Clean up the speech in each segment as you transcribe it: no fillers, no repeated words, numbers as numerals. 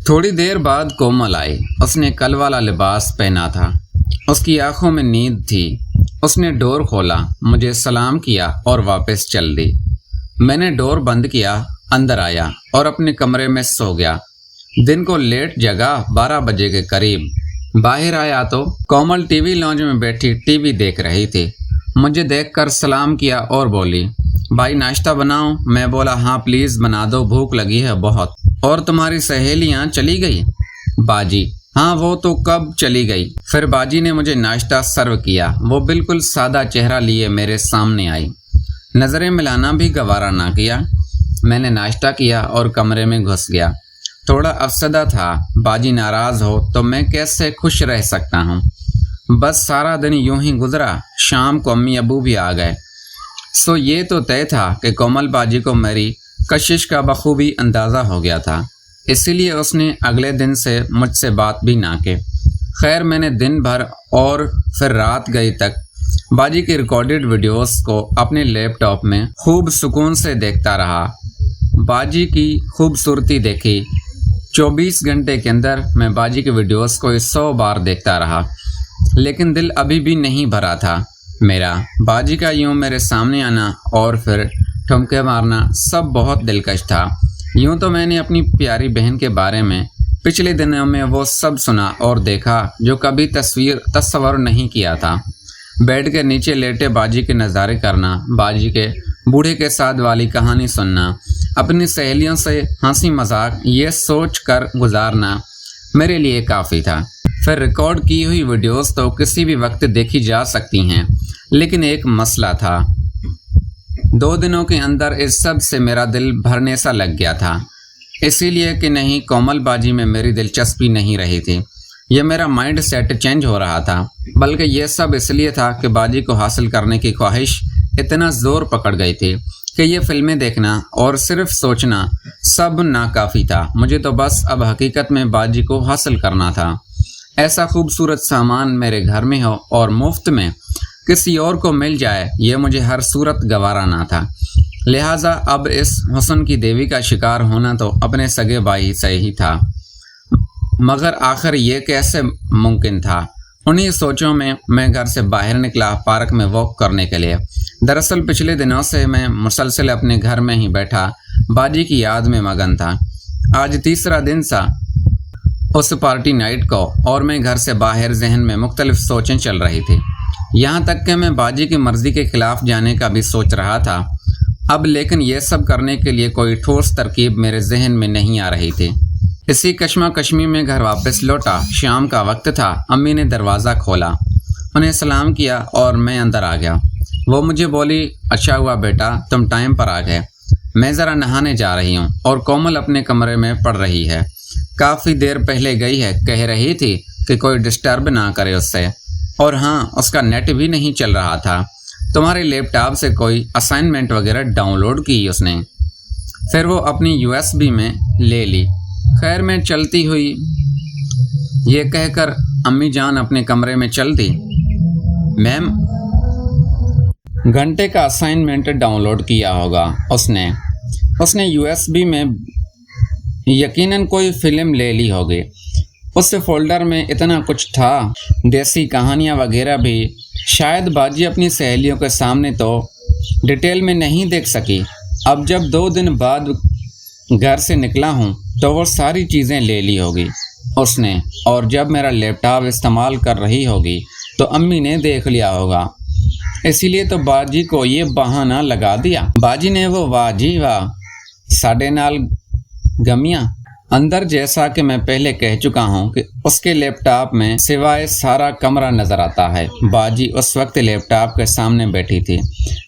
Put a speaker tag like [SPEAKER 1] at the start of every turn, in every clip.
[SPEAKER 1] تھوڑی دیر بعد کومل آئی۔ اس نے کل والا لباس پہنا تھا، اس کی آنکھوں میں نیند تھی۔ اس نے ڈور کھولا، مجھے سلام کیا اور واپس چل دی۔ میں نے ڈور بند کیا، اندر آیا اور اپنے کمرے میں سو گیا۔ دن کو لیٹ جگا، 12 بجے کے قریب باہر آیا تو کومل ٹی وی لاؤنج میں بیٹھی ٹی وی دیکھ رہی تھی۔ مجھے دیکھ کر سلام کیا اور بولی، بھائی ناشتہ بناؤں؟ میں بولا ہاں پلیز بنا دو، بھوک لگی ہے بہت۔ اور تمہاری سہیلیاں چلی گئی؟ باجی، ہاں وہ تو کب چلی گئی۔ پھر باجی نے مجھے ناشتہ سرو کیا۔ وہ بالکل سادہ چہرہ لیے میرے سامنے آئی، نظریں ملانا بھی گوارا نہ کیا۔ میں نے ناشتہ کیا اور کمرے میں گھس گیا۔ تھوڑا افسردہ تھا، باجی ناراض ہو تو میں کیسے خوش رہ سکتا ہوں۔ بس سارا دن یوں ہی گزرا۔ شام کو امی ابو بھی آ گئے، سو یہ تو طے تھا کہ کومل باجی کو میری کشش کا بخوبی اندازہ ہو گیا تھا، اسی لیے اس نے اگلے دن سے مجھ سے بات بھی نہ کی۔ خیر میں نے دن بھر اور پھر رات گئی تک باجی کی ریکارڈڈ ویڈیوز کو اپنے لیپ ٹاپ میں خوب سکون سے دیکھتا رہا۔ باجی کی خوبصورتی دیکھی۔ 24 گھنٹے کے اندر میں باجی کی ویڈیوز کو 100 بار دیکھتا رہا، لیکن دل ابھی بھی نہیں بھرا تھا میرا۔ باجی کا یوں میرے سامنے آنا اور پھر ٹھمکے مارنا سب بہت دلکش تھا۔ یوں تو میں نے اپنی پیاری بہن کے بارے میں پچھلے دنوں میں وہ سب سنا اور دیکھا جو کبھی تصور نہیں کیا تھا۔ بیڈ کے نیچے لیٹے باجی کے نظارے کرنا، باجی کے بوڑھے کے ساتھ والی کہانی سننا، اپنی سہیلیوں سے ہنسی مذاق یہ سوچ کر گزارنا میرے لیے کافی تھا۔ پھر ریکارڈ کی ہوئی ویڈیوز تو کسی بھی وقت دیکھی جا سکتی ہیں، لیکن ایک مسئلہ تھا۔ 2 دنوں کے اندر اس سب سے میرا دل بھرنے سا لگ گیا تھا۔ اسی لیے کہ نہیں کومل باجی میں میری دلچسپی نہیں رہی تھی، یہ میرا مائنڈ سیٹ چینج ہو رہا تھا، بلکہ یہ سب اس لیے تھا کہ باجی کو حاصل کرنے کی خواہش اتنا زور پکڑ گئی تھی کہ یہ فلمیں دیکھنا اور صرف سوچنا سب ناکافی تھا۔ مجھے تو بس اب حقیقت میں باجی کو حاصل کرنا تھا۔ ایسا خوبصورت سامان میرے گھر میں ہو اور مفت میں کسی اور کو مل جائے، یہ مجھے ہر صورت گوارا نہ تھا۔ لہٰذا اب اس حسن کی دیوی کا شکار ہونا تو اپنے سگے بھائی سے ہی تھا، مگر آخر یہ کیسے ممکن تھا؟ انہی سوچوں میں میں گھر سے باہر نکلا پارک میں واک کرنے کے لیے۔ دراصل پچھلے دنوں سے میں مسلسل اپنے گھر میں ہی بیٹھا باجی کی یاد میں مگن تھا۔ آج تیسرا دن تھا اس پارٹی نائٹ کو اور میں گھر سے باہر ذہن میں مختلف سوچیں چل رہی تھی، یہاں تک کہ میں باجی کی مرضی کے خلاف جانے کا بھی سوچ رہا تھا اب، لیکن یہ سب کرنے کے لیے کوئی ٹھوس ترکیب میرے ذہن میں نہیں آ رہی تھی۔ اسی کشمکشمی میں گھر واپس لوٹا۔ شام کا وقت تھا۔ امی نے دروازہ کھولا، انہیں سلام کیا اور میں اندر آ گیا۔ وہ مجھے بولی، اچھا ہوا بیٹا تم ٹائم پر آ گئے، میں ذرا نہانے جا رہی ہوں۔ اور کومل اپنے کمرے میں پڑھ رہی ہے، کافی دیر پہلے گئی ہے، کہہ رہی تھی کہ کوئی ڈسٹرب نہ کرے اس سے، اور ہاں اس کا نیٹ بھی نہیں چل رہا تھا۔ تمہارے لیپ ٹاپ سے کوئی اسائنمنٹ وغیرہ ڈاؤن لوڈ کی اس نے، پھر وہ اپنی USB میں لے لی۔ خیر میں چلتی ہوئی یہ کہہ کر امی جان اپنے کمرے میں چل دی۔ میم گھنٹے کا اسائنمنٹ ڈاؤن لوڈ کیا ہوگا اس نے USB میں یقیناً کوئی فلم لے لی ہوگی۔ اس فولڈر میں اتنا کچھ تھا، دیسی کہانیاں وغیرہ بھی، شاید باجی اپنی سہیلیوں کے سامنے تو ڈیٹیل میں نہیں دیکھ سکی۔ اب جب 2 دن بعد گھر سے نکلا ہوں تو وہ ساری چیزیں لے لی ہوگی اس نے، اور جب میرا لیپ ٹاپ استعمال کر رہی ہوگی تو امی نے دیکھ لیا ہوگا، اسی لیے تو باجی کو یہ بہانہ لگا دیا۔ باجی نے وہ واہ جی واہ ساڈے نال گمیاں اندر، جیسا کہ میں پہلے کہہ چکا ہوں کہ اس کے لیپ ٹاپ میں سوائے سارا کمرہ نظر آتا ہے۔ باجی اس وقت لیپ ٹاپ کے سامنے بیٹھی تھی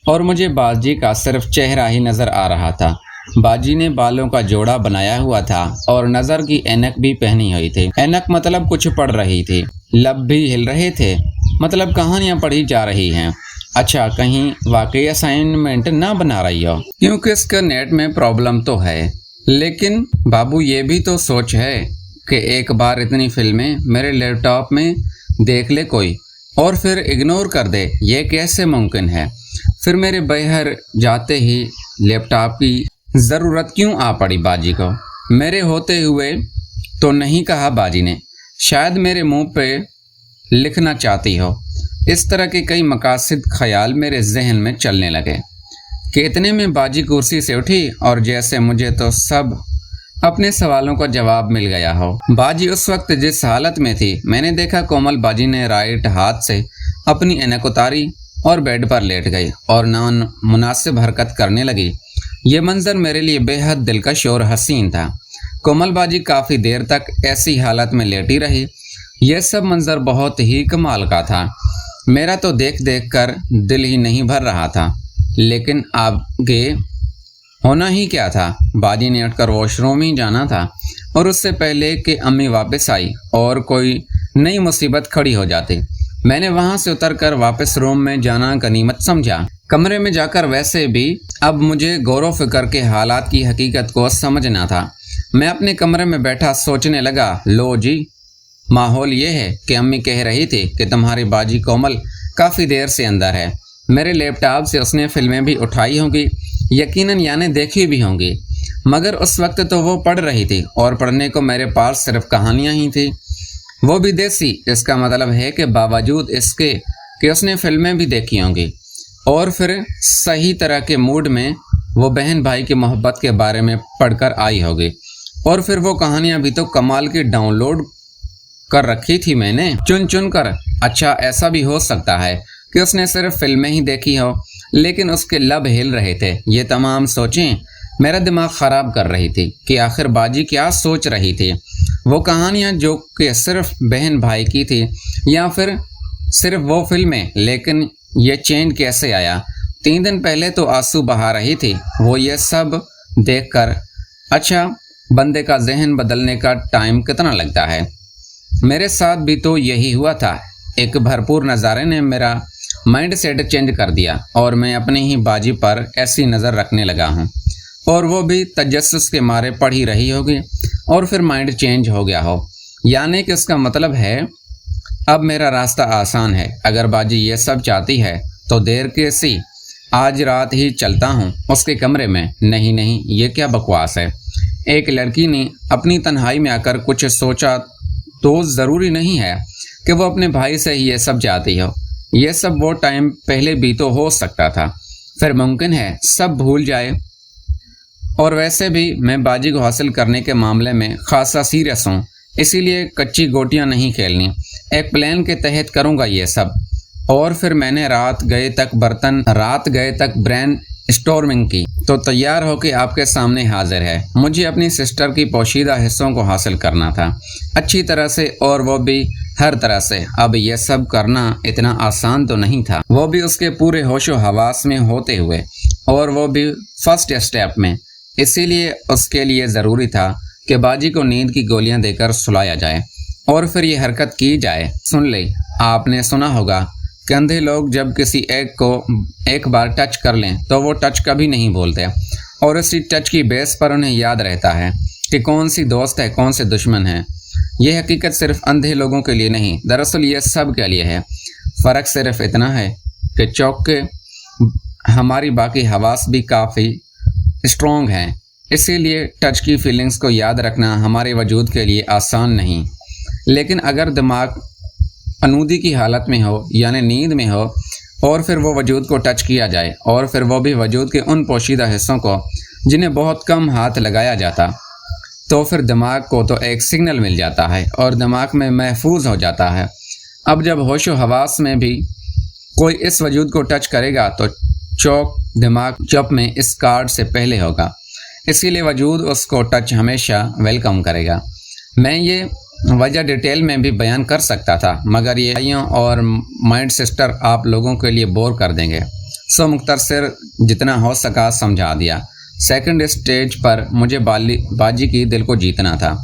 [SPEAKER 1] اور مجھے باجی کا صرف چہرہ ہی نظر آ رہا تھا۔ باجی نے بالوں کا جوڑا بنایا ہوا تھا اور نظر کی اینک بھی پہنی ہوئی تھی۔ اینک مطلب کچھ پڑھ رہی تھی، لب بھی ہل رہے تھے، مطلب کہانیاں پڑھی جا رہی ہیں۔ اچھا کہیں واقعی اسائنمنٹ نہ بنا رہی ہو، کیونکہ اس کا نیٹ میں پرابلم تو ہے، لیکن بابو یہ بھی تو سوچ ہے کہ ایک بار اتنی فلمیں میرے لیپ ٹاپ میں دیکھ لے کوئی اور پھر اگنور کر دے، یہ کیسے ممکن ہے؟ پھر میرے باہر جاتے ہی لیپ ٹاپ کی ضرورت کیوں آ پڑی باجی کو؟ میرے ہوتے ہوئے तो नहीं कहा बाजी ने। शायद मेरे मुंह पे लिखना चाहती हो। इस तरह के कई मकासद ख्याल मेरे जहन में चलने लगे कि इतने में बाजी कुर्सी से उठी और जैसे मुझे तो सब अपने सवालों का जवाब मिल गया हो। बाजी उस वक्त जिस हालत में थी, मैंने देखा कोमल बाजी ने राइट हाथ से अपनी ऐनक उतारी और बेड पर लेट गई और नान मुनासिब हरकत करने लगी। ये मंजर मेरे लिए बेहद दिलकश और हसीन था। कोमल बाजी काफ़ी देर तक ऐसी हालत में लेटी रही। यह सब मंजर बहुत ही कमाल का था। मेरा तो देख देख कर दिल ही नहीं भर रहा था, लेकिन आगे होना ही क्या था। बाजी ने उठकर वॉशरूम ही जाना था और उससे पहले कि अम्मी वापस आई और कोई नई मुसीबत खड़ी हो जाती, मैंने वहां से उतरकर वापस रूम में जाना गनीमत समझा। कमरे में जाकर वैसे भी अब मुझे गौर फिक्र के हालात की हकीकत को समझना था। मैं अपने कमरे में बैठा सोचने लगा, लो जी, माहौल ये है कि अम्मी कह रही थी कि तुम्हारी बाजी कोमल काफ़ी देर से अंदर है। मेरे लैपटॉप से उसने फिल्में भी उठाई होंगी, यकीनन यानी देखी भी होंगी, मगर उस वक्त तो वो पढ़ रही थी और पढ़ने को मेरे पास सिर्फ कहानियाँ ही थी, वो भी देसी। इसका मतलब है कि बावजूद इसके कि उसने फिल्में भी देखी होंगी और फिर सही तरह के मूड में वो बहन भाई की मोहब्बत के बारे में पढ़कर आई होगी। और फिर वो कहानियाँ भी तो कमाल की डाउनलोड कर रखी थी मैंने चुन चुन कर। अच्छा, ऐसा भी हो सकता है कि उसने सिर्फ फिल्में ही देखी हो, लेकिन उसके लब हिल रहे थे। ये तमाम सोचें मेरा दिमाग ख़राब कर रही थी कि आखिर बाजी क्या सोच रही थी। वो कहानियाँ जो कि सिर्फ बहन भाई की थी या फिर सिर्फ वो फिल्में, लेकिन ये चेंज कैसे आया। 3 दिन पहले तो आंसू बहा रही थी वो ये सब देखकर। अच्छा, बंदे का जहन बदलने का टाइम कितना लगता है। मेरे साथ भी तो यही हुआ था। एक भरपूर नज़ारे ने मेरा माइंड सेट चेंज कर दिया और मैं अपनी ही बाजी पर ऐसी नज़र रखने लगा हूँ, और वो भी तजस्सुस के मारे पढ़ ही रही होगी और फिर माइंड चेंज हो गया हो। यानी कि इसका मतलब है अब मेरा रास्ता आसान है। अगर बाजी ये सब चाहती है तो देर के सी आज रात ही चलता हूँ उसके कमरे में। नहीं नहीं, ये क्या बकवास है। एक लड़की ने अपनी तन्हाई में आकर कुछ सोचा तो ज़रूरी नहीं है कि वो अपने भाई से ही ये सब चाहती हो। ये सब वो टाइम पहले भी तो हो सकता था, फिर मुमकिन है सब भूल जाए। और वैसे भी मैं बाजी को हासिल करने के मामले में खासा सीरियस हूँ, इसीलिए कच्ची गोटियाँ नहीं खेलनी। एक प्लान के तहत करूँगा ये सब। और फिर मैंने रात गए तक ब्रेन स्टॉर्मिंग की तो तैयार होकर आपके सामने हाजिर है। मुझे अपनी सिस्टर की पोशीदा हिस्सों को हासिल करना था अच्छी तरह से, और वो भी हर तरह से। अब यह सब करना इतना आसान तो नहीं था, वो भी उसके पूरे होशो हवास में होते हुए, और वो भी फर्स्ट स्टेप में। इसीलिए उसके लिए ज़रूरी था कि बाजी को नींद की गोलियां देकर सुलाया जाए और फिर ये हरकत की जाए। सुन ले, आपने सुना होगा कि अंधे लोग जब किसी एक को एक बार टच कर लें तो वो टच कभी नहीं भूलते, और इसी टच की बेस पर उन्हें याद रहता है कि कौन सी दोस्त है कौन से दुश्मन है। ये हकीकत सिर्फ अंधे लोगों के लिए नहीं, दरअसल ये सब के लिए है। फ़र्क सिर्फ इतना है कि चौक के हमारी बाकी हवास भी काफ़ी स्ट्रॉन्ग हैं, इसीलिए टच की फीलिंग्स को याद रखना हमारे वजूद के लिए आसान नहीं। लेकिन अगर दिमाग अनूदी की हालत में हो यानी नींद में हो और फिर वो वजूद को टच किया जाए, और फिर वो भी वजूद के उन पोशीदा हिस्सों को जिन्हें बहुत कम हाथ लगाया जाता, तो फिर दिमाग को तो एक सिग्नल मिल जाता है और दिमाग में महफूज हो जाता है। अब जब होशो हवास में भी कोई इस वजूद को टच करेगा तो चौक दिमाग चुप में इस कार्ड से पहले होगा, इसीलिए वजूद उसको टच हमेशा वेलकम करेगा। मैं ये वजह डिटेल में भी बयान कर सकता था, मगर ये भाइयों और माइंड सिस्टर आप लोगों के लिए बोर कर देंगे, सो मुख्तसर जितना हो सका समझा दिया। सेकंड स्टेज पर मुझे बाजी की दिल को जीतना था।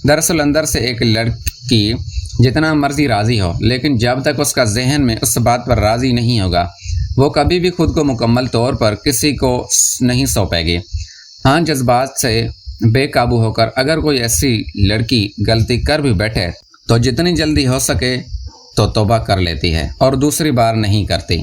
[SPEAKER 1] दरअसल अंदर से एक लड़की जितना मर्जी राज़ी हो, लेकिन जब तक उसका जहन में उस बात पर राज़ी नहीं होगा, वो कभी भी खुद को मुकम्मल तौर पर किसी को नहीं सौंपेगी। हाँ, जज्बात से बेकाबू होकर अगर कोई ऐसी लड़की गलती कर भी बैठे तो जितनी जल्दी हो सके तो तौबा कर लेती है और दूसरी बार नहीं करती।